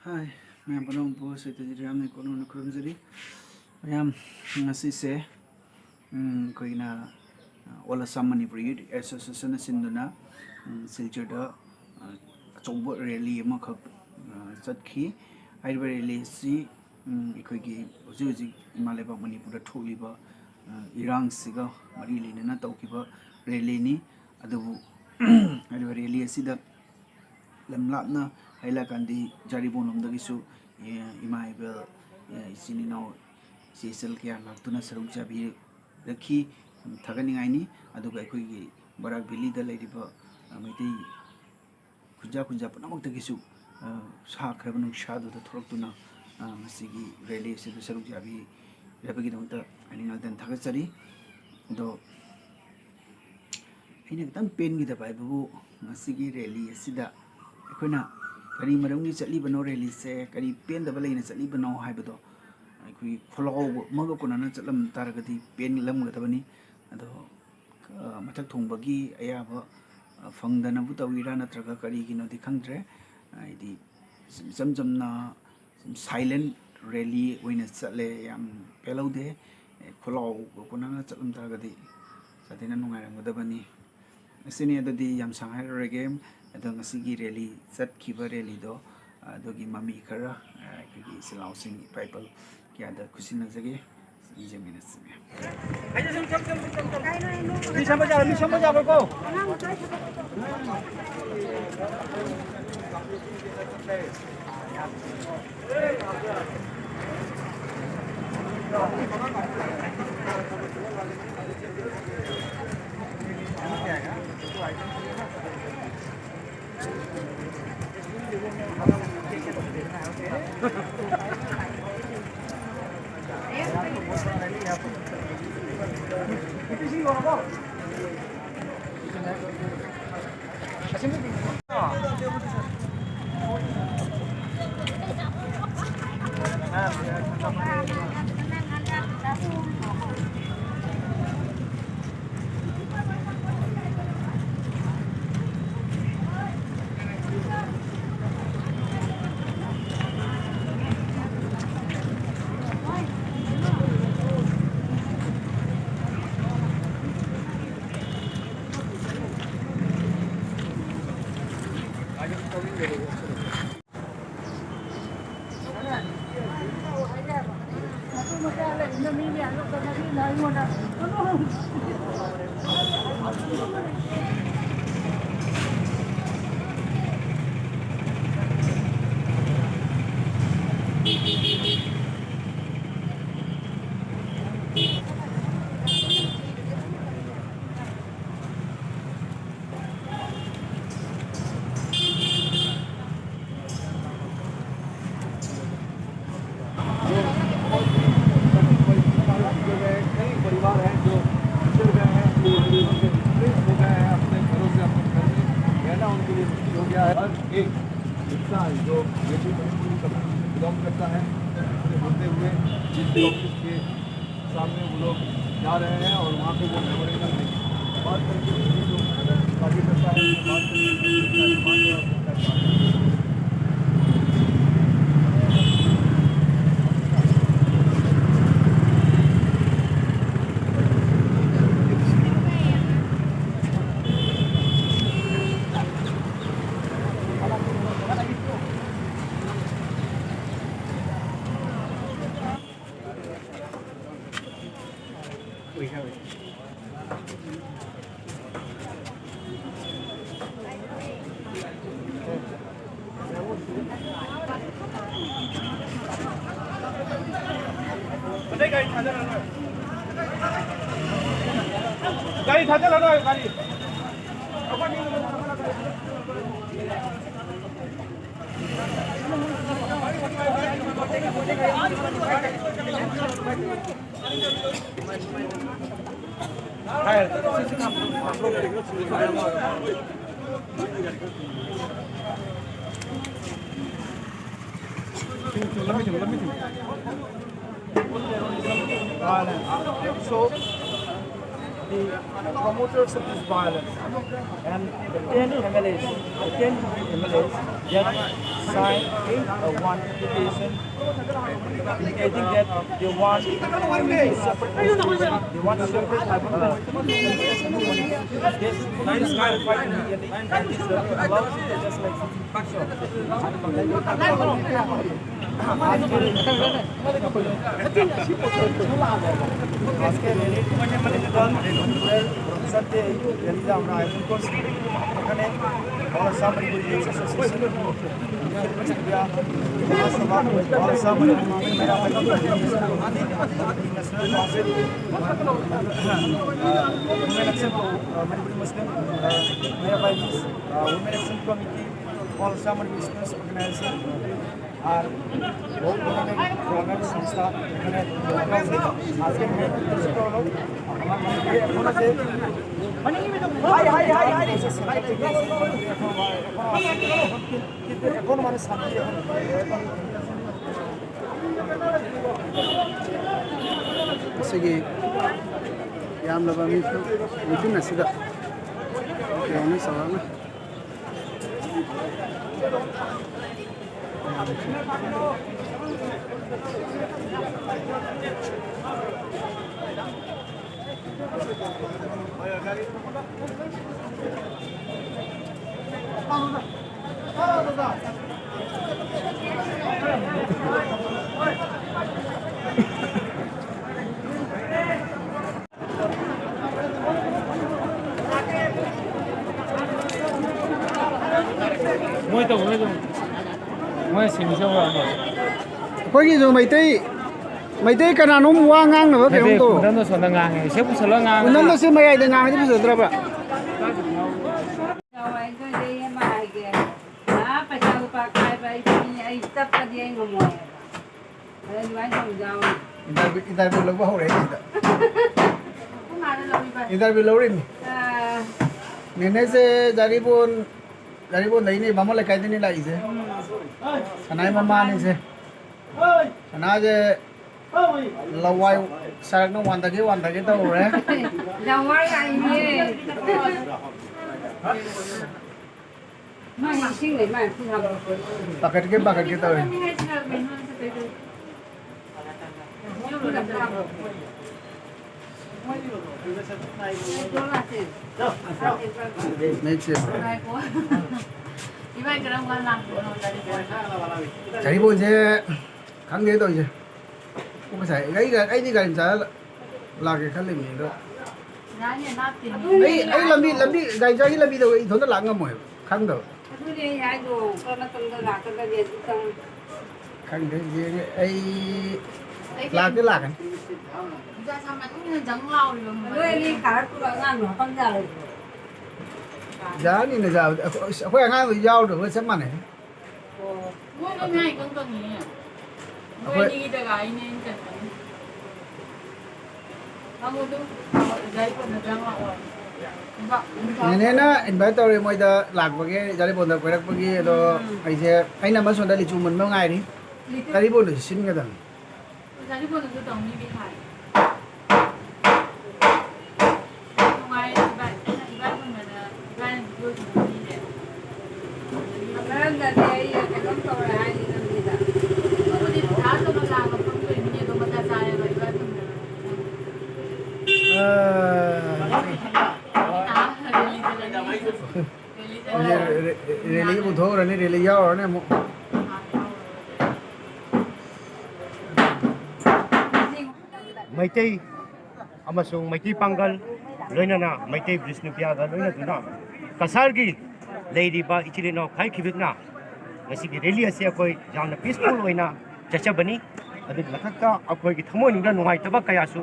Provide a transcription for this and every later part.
Hi, ma'am. Panong po sa ito diri amay kuno na kurumzari. Ma'am, ngasise ko na wala sama ni breed association na sinduna silchar da achouba rally ama khak chatkre aiba rally si ikoi hoji hoji imaleba manipur da tholiba irang siga mari lena taukiba rally ni adu aiba rally asida lamlatna haila kandi jaribon lomdagisu imaibel isinino sesel kya laktuna sarung chabi rakhi thaganingaini aduga ekoi barak valley da leiriba maitei khunja khunja punamaktagisu sakhra banung shadu da thoroktuna masigi rally se sarung chabi rabagi dongta aningal dan thagachari do aina tan pen gi da bai bu masigi rally asida akoina kari maramgi chali bano rally se kari pen da balai na chali bano haibado akui kholaw maga kunana chalam taragadi pen lam ga tabani ado mathak thongbagi ayaba fangdana bu tawira natraga kari gino di khangdre idi jamjamna silent rally oina chale yam pelaude kholaw kunana chalam taragadi sadina nungairam gadabani asini adadi yam sanghai regem ado ngasigi rally chatkiba rally do adogi mami khara ki silaw sing people kya da kusina jage jemina sime aja sam mi sama ja ko एक हिस्सा जो belong करता है उसे बोलते हुए जिस office के सामने वो लोग जा रहे हैं और वहाँ पे वो मेमोरेंडम बात करके जो कार्य करता है बात करके गाड़ी था चला रहा है गाड़ी So the promoters of this violence and the 10 MLAs, that sign one application indicating that they want separate type of this is clarified immediately and this allows just like Sige, yam laba mi itu nasi dah. Yang ni sawan lah. Pergi tu Maitai kerana nom wangang na ba kayo to? Kundan to sa ngang eh. Siya po sa ngang. Kundan to si mayay na ngang itu sudah berapa? Interview lagu apa orang ini? Interview lagu ini. Nenek se dari pun ini mama lekai ini lagi se. Kanai mama ni se. Kanai je lawai sarak no wanda ke tahu orang. Lawai ini. Mana sing ni mana pun hampa. Paket ke tahu. Macam. Ibai kerana mana? Jadi pun je, kang dia tu je. Không phải cái gì cái giá là cái khăn lem này đó. Ấy làm đi cái giá làm đi đâu thôi nó lặng ngầm rồi khăn đâu. Khăn cái gì ấy là cái lạc này. Ra sao mà cũng trắng lau rồi. Ngươi đi cả cũng đã ăn rồi con giờ. Giá này là giá, khoe ngang rồi giao được với sếp mặt này. Mua cái này con cần gì? Ngươi đi được cái này chẳng. Kamu tu, jadi pun dah jangan awak. Nên á, anh bé tao rồi ta lạc vào cái gia đình bọn tao quay vào cái đó, anh nằm ở xuống đây chụp mình bao ngày đi, gia đình bọn được xin cái thằng. Jadi pun tu tong ni bihai. Mai ibai pun mana, ibai dua ni deh. Kalau dah dia kalau kau dah ni nanti dah. Kalau dia dah tu malah apa pun ni tu macam saya ibai pun. Rally cũng thôi rồi này, rally giao rồi này. Maitai amasung Maitai Pangal loinana Maitai Brisnupiaga loinatuna kasargi leiriba ichilino khai khibitna ngasigi rally ase akoi jamna peaceful oina chachabani adu lathakta akoi gi thamoi nungda nungai taba kayasu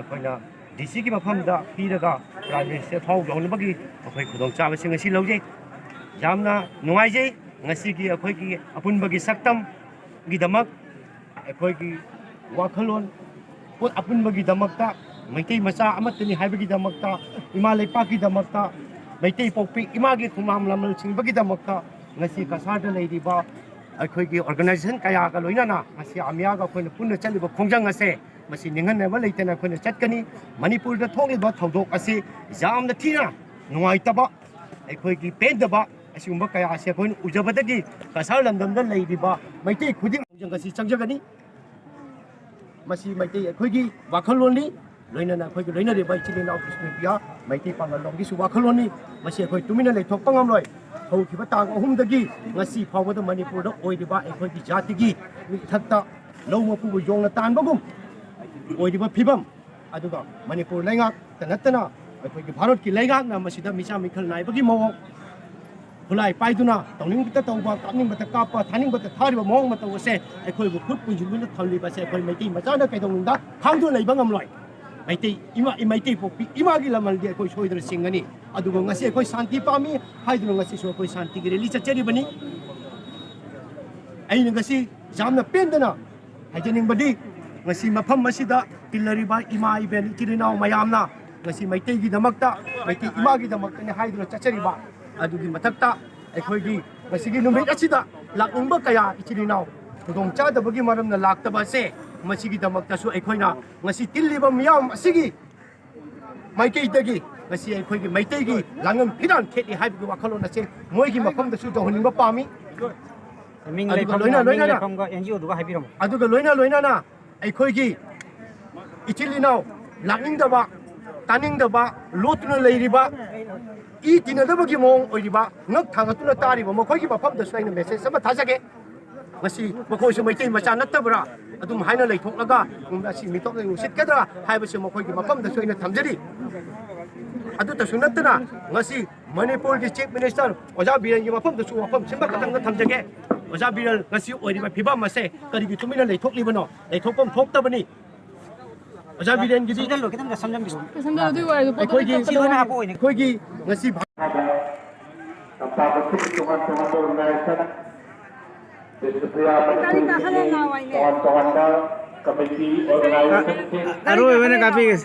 akoina DC ki mafamda piraga prime minister thau lawnabagi akoi khudong chaba sing asi loje jamna nungai je ngasigi akoi gi apunbagi saktam gi damak akoi gi wakhalon pot apun bagi damakta Maitai macha amatani haibagi damakta ima leipaki damakta Maitai pokpi imagi khumam lamal sing bagi damakta ngasi kasada leiriba akhoi organization kaya ka loinana ngasi AAMYA ga khoina punna chaliba khongjang ase masi ningan na leitena khoina chatkani manipur da thogi ba thodok ase jamna thina nuai taba akhoi gi pendaba ꯑꯁꯤꯒꯨꯝꯕ ꯀꯌꯥ ꯑꯁꯤ ꯑꯩꯈꯣꯏꯅ ꯎꯖꯕꯗꯒꯤ ꯀꯁꯥꯔ ꯂꯝꯗꯝꯗ ꯂꯩꯔꯤꯕ ꯃꯩꯇꯩ ꯈꯨꯗꯤꯡ ꯉꯁꯤ ꯆꯪꯖꯒꯅꯤ ꯃꯁꯤ ꯃꯩꯇꯩ ꯑꯩꯈꯣꯏꯒꯤ ꯋꯥꯈꯜꯂꯣꯟꯅꯤ ꯂꯣꯏꯅꯅ ꯑꯩꯈꯣꯏꯒꯤ ꯂꯣꯏꯅꯔꯤꯕ ꯏꯆꯤꯜ ꯏꯅꯥꯎ ꯀ꯭ꯔꯤꯁꯅ ꯃꯩꯇꯩ ꯄꯥꯡꯒꯜꯂꯣꯝꯒꯤꯁꯨ ꯋꯥꯈꯜꯂꯣꯟꯅꯤ ꯃꯁꯤ ꯑꯩꯈꯣꯏ ꯇꯨꯃꯤꯟꯅ ꯂꯩꯊꯣꯛꯄ ꯉꯝꯂꯣꯏ ꯍꯧꯈꯤꯕ ꯇꯥꯡ 3ꯗꯒꯤ ꯉꯁꯤ ꯐꯥꯎꯕꯗ ꯃꯅꯤꯄꯨꯔꯗ ꯑꯣꯏꯔꯤꯕ ꯑꯩꯈꯣꯏꯒꯤ ꯖꯥꯇꯤꯒꯤ ꯃꯤꯊꯛꯇ ꯂꯧ ꯃꯄꯨꯕꯨ ꯌꯣꯡꯅ ꯇꯥꯟꯕꯒꯨꯝ ꯑꯣꯏꯔꯤꯕ ꯐꯤꯕꯝ ꯑꯗꯨꯒ ꯃꯅꯤꯄꯨꯔ ꯂꯩꯉꯥꯛꯇ ꯅꯠꯇꯅ ꯑꯩꯈꯣꯏꯒꯤ ꯚꯥꯔꯠꯀꯤ ꯂꯩꯉꯥꯛꯅ ꯃꯁꯤꯗ ꯃꯤꯆꯥ ꯃꯤꯈꯜ ꯅꯥꯏꯕꯒꯤ ꯃꯑꯣꯡ ꯈꯨꯠꯂꯥꯏ ꯄꯥꯏꯗꯨꯅ ꯇꯧꯅꯤꯡꯕꯇ ꯇꯧꯕ ꯀꯥꯞꯅꯤꯡꯕꯇ ꯀꯥꯞꯄ ꯊꯥꯅꯤꯡꯕꯇ ꯊꯥꯔꯤꯕ ꯃꯑꯣꯡ ꯃꯇꯧ ꯑꯁꯦ ꯑꯩꯈꯣꯏꯕꯨ ꯈꯨꯠ ꯄꯨꯟꯁꯤꯟꯗꯨꯅ ꯊꯝꯂꯤꯕꯁꯦ ꯑꯩꯈꯣꯏ ꯃꯩꯇꯩ ꯃꯆꯥꯅ ꯀꯩꯗꯧꯅꯨꯡꯗ ꯈꯥꯡꯗꯨꯅ ꯂꯩꯕ ꯉꯝꯂꯣꯏ ꯃꯩꯇꯩ ꯄꯣꯛꯄꯤ ꯏꯃꯥꯒꯤ ꯂꯃꯜꯗꯤ ꯑꯩꯈꯣꯏ ꯁꯣꯏꯗꯅ ꯆꯤꯡꯒꯅꯤ ꯑꯗꯨꯒ ꯉꯁꯤ ꯑꯩꯈꯣꯏ ꯁꯥꯟꯇꯤ ꯄꯥꯝꯃꯤ ꯍꯥꯏꯗꯨꯅ ꯉꯁꯤꯁꯨ ꯑꯩꯈꯣꯏ ꯁꯥꯟꯇꯤꯒꯤ ꯔꯦꯂꯤ ꯆꯠꯆꯔꯤꯕꯅꯤ ꯑꯩꯅ ꯉꯁꯤ ꯌꯥꯝꯅ ꯄꯦꯟꯗꯅ ꯍꯥꯏꯖꯅꯤꯡꯕꯗꯤ ꯉꯁꯤ ꯃꯐꯝ ꯑꯁꯤꯗ ꯇꯤꯜꯂꯔꯤꯕ ꯏꯃꯥ ꯏꯕꯦꯟ ꯏꯆꯤꯜ ꯏꯅꯥꯎ ꯃꯌꯥꯝꯅ ꯉꯁꯤ ꯃꯩꯇꯩꯒꯤꯗꯃꯛꯇ ꯃꯩꯇꯩ ꯏꯃꯥꯒꯤꯗꯃꯛꯇꯅꯤ ꯍꯥꯏꯗꯨꯅ ꯆꯠꯆꯔꯤꯕ ꯑꯗꯨꯒꯤ ꯃꯊꯛꯇ ꯑꯩꯈꯣꯏꯒꯤ ꯉꯁꯤꯒꯤ ꯅꯨꯃꯤꯠ ꯑꯁꯤꯗ ꯂꯥꯛꯅꯤꯡꯕ ꯀꯌꯥ ꯏꯆꯤꯜ ꯏꯅꯥꯎ ꯈꯨꯗꯣꯡꯆꯥꯗꯕꯒꯤ ꯃꯔꯝꯅ ꯂꯥꯛꯇꯕ ꯑꯁꯦ ꯃꯁꯤꯒꯤꯗꯃꯛꯇꯁꯨ ꯑꯩꯈꯣꯏꯅ ꯉꯁꯤ ꯇꯤꯜꯂꯤꯕ ꯃꯤꯌꯥꯝ ꯑꯁꯤꯒꯤ ꯃꯥꯏꯀꯩꯗꯒꯤ ꯉꯁꯤ ꯑꯩꯈꯣꯏꯒꯤ ꯃꯩꯇꯩꯒꯤ ꯂꯥꯡꯉꯝ ꯐꯤꯔꯥꯟ ꯊꯦꯠꯂꯤ ꯍꯥꯏꯕꯒꯤ ꯋꯥꯈꯜꯂꯣꯟ ꯑꯁꯦ ꯃꯣꯏꯒꯤ ꯃꯐꯝꯗꯁꯨ ꯇꯧꯍꯟꯅꯤꯡꯕ ꯄꯥꯝꯃꯤ ꯑꯗꯨꯒ ꯂꯣꯏꯅꯅ ꯑꯩꯈꯣꯏꯒꯤ ꯏꯆꯤꯜ ꯏꯅꯥꯎ ꯂꯥꯛꯅꯤꯡꯗꯕ ꯇꯥꯅꯤꯡꯗꯕ ꯂꯣꯠꯇꯨꯅ ꯂꯩꯔꯤꯕ ꯏ ꯇꯤꯟꯅꯗꯕꯒꯤ ꯃꯑꯣꯡ ꯑꯣꯏꯔꯤꯕ ꯉꯛ ꯊꯥꯡꯒꯠꯇꯨꯅ ꯇꯥꯔꯤꯕ ꯃꯈꯣꯏꯒꯤ ꯃꯐꯝꯗꯁꯨ ꯑꯩꯅ ꯃꯦꯁꯦꯖ ꯑꯃ ꯊꯥꯖꯒꯦ ꯉꯁꯤ ꯃꯈꯣꯏꯁꯨ ꯃꯩꯇꯩ ꯃꯆꯥ ꯅꯠꯇꯕ꯭ꯔꯥ ꯑꯗꯨꯝ ꯍꯥꯏꯅ ꯂꯩꯊꯣꯛꯂꯒ ꯑꯁꯤ ꯃꯤꯇꯣꯞꯅ ꯎꯁꯤꯠꯀꯗ꯭ꯔꯥ ꯍꯥꯏꯕꯁꯤ ꯃꯈꯣꯏꯒꯤ ꯃꯐꯝꯗꯁꯨ ꯑꯩꯅ ꯊꯝꯖꯔꯤ ꯑꯗꯨꯇꯁꯨ ꯅꯠꯇꯅ ꯉꯁꯤ ꯃꯅꯤꯄꯨꯔꯒꯤ ꯆꯤꯐ ꯃꯤꯅꯤꯁꯇꯔ ꯑꯣꯖꯥ ꯕꯤꯔꯦꯟꯒꯤ ꯃꯐꯝꯗꯁꯨ ꯋꯥꯐꯝ ꯁꯤꯟꯕ ꯈꯛꯇꯪꯗ ꯊꯝꯖꯒꯦ ꯑꯣꯖꯥ ꯕꯤꯔꯦꯟ ꯉꯁꯤ ꯑꯣꯏꯔꯤꯕ ꯐꯤꯕꯝ ꯑꯁꯦ ꯀꯔꯤꯒꯤ ꯇꯨꯃꯤꯟꯅ ꯂꯩꯊꯣꯛꯂꯤꯕꯅꯣ ꯂꯩꯊꯣꯛꯐꯝ ꯊꯣꯛꯇꯕꯅꯤ ꯑꯣꯖꯥ ꯕꯤꯔꯦꯟꯒꯤꯗꯤ ꯑꯩꯈꯣꯏꯒꯤ ꯉꯁꯤ ꯑꯔꯣꯏꯕꯅ ꯀꯥꯞꯄꯤꯒꯦ